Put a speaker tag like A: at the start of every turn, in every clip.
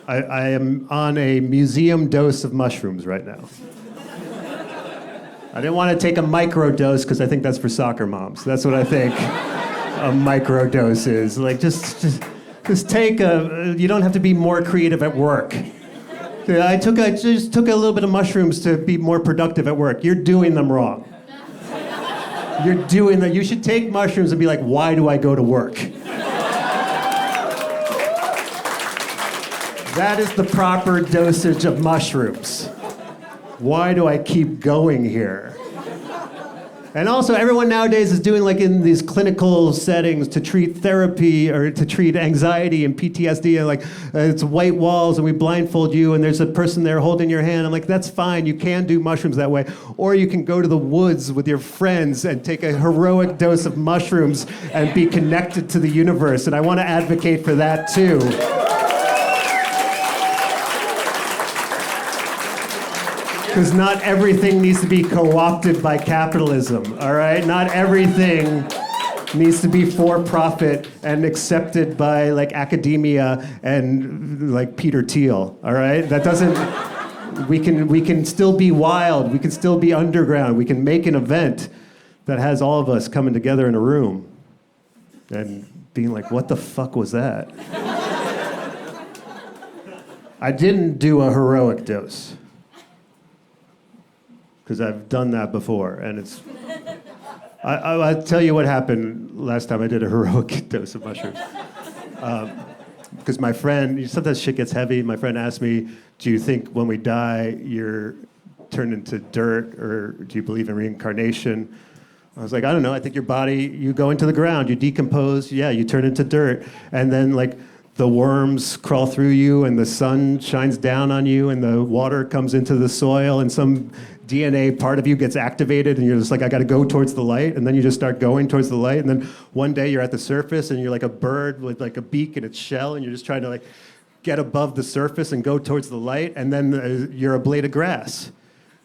A: I am on a museum dose of mushrooms right now. I didn't want to take a micro dose because I think that's for soccer moms. That's what I think a micro dose is. Like, just take a. You don't have to be more creative at work. I just took a little bit of mushrooms to be more productive at work. You're doing them wrong. You're doing that. You should take mushrooms and be like, why do I go to work? That is the proper dosage of mushrooms. Why do I keep going here? And also, everyone nowadays is doing like in these clinical settings to treat therapy or to treat anxiety and PTSD, and like it's white walls and we blindfold you and there's a person there holding your hand. I'm like, that's fine. You can do mushrooms that way. Or you can go to the woods with your friends and take a heroic dose of mushrooms and be connected to the universe. And I want to advocate for that too. Because not everything needs to be co-opted by capitalism, all right? Not everything needs to be for profit and accepted by like academia and like Peter Thiel, all right? That doesn't, we can still be wild, we can still be underground, we can make an event that has all of us coming together in a room and being like, what the fuck was that? I didn't do a heroic dose. Because I've done that before, and it's... I'll tell you what happened last time I did a heroic dose of mushrooms. Because my friend, sometimes shit gets heavy, my friend asked me, do you think when we die, you're turned into dirt, or do you believe in reincarnation? I was like, I don't know, I think your body, you go into the ground, you decompose, yeah, you turn into dirt, and then like the worms crawl through you, and the sun shines down on you, and the water comes into the soil, and some DNA part of you gets activated, and you're just like, I gotta go towards the light, and then you just start going towards the light, and then one day you're at the surface, and you're like a bird with like a beak and its shell, and you're just trying to like get above the surface and go towards the light, and then you're a blade of grass.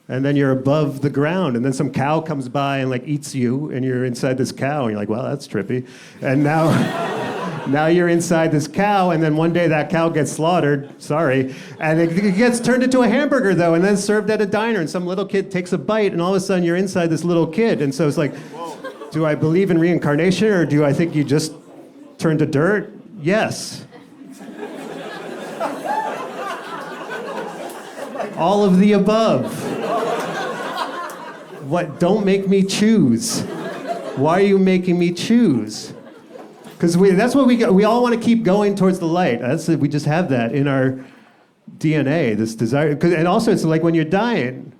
A: And then you're above the ground, and then some cow comes by and like eats you, and you're inside this cow, and you're like, well, that's trippy. And now you're inside this cow, and then one day that cow gets slaughtered, sorry, and it gets turned into a hamburger though, and then served at a diner, and some little kid takes a bite, and all of a sudden you're inside this little kid. And so it's like, do I believe in reincarnation, or do I think you just turned to dirt? Yes. All of the above. What? Don't make me choose. Why are you making me choose? Because that's what we all want to keep going towards the light. We just have that in our DNA, this desire. And also, it's like when you're dying,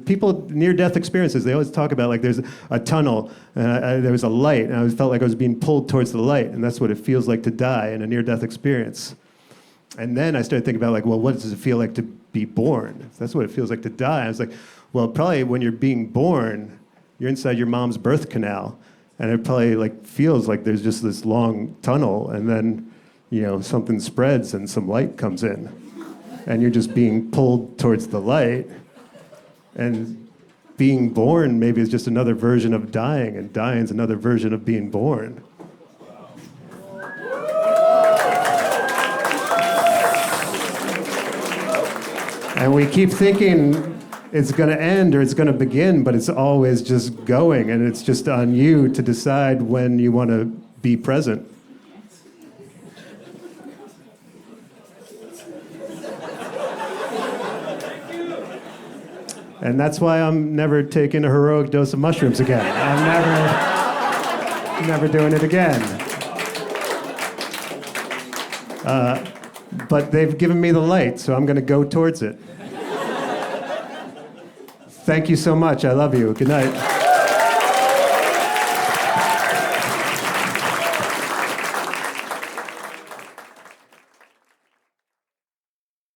A: people near-death experiences, they always talk about like there's a tunnel, there was a light, and I felt like I was being pulled towards the light, and that's what it feels like to die in a near-death experience. And then I started thinking about like, well, what does it feel like to be born? If that's what it feels like to die. I was like, well, probably when you're being born, you're inside your mom's birth canal, and it probably like feels like there's just this long tunnel, and then, you know, something spreads and some light comes in, and you're just being pulled towards the light. And being born maybe is just another version of dying, and dying is another version of being born. And we keep thinking it's going to end or it's going to begin, but it's always just going, and it's just on you to decide when you want to be present. And that's why I'm never taking a heroic dose of mushrooms again. I'm never doing it again. But they've given me the light, so I'm going to go towards it. Thank you so much. I love you. Good night.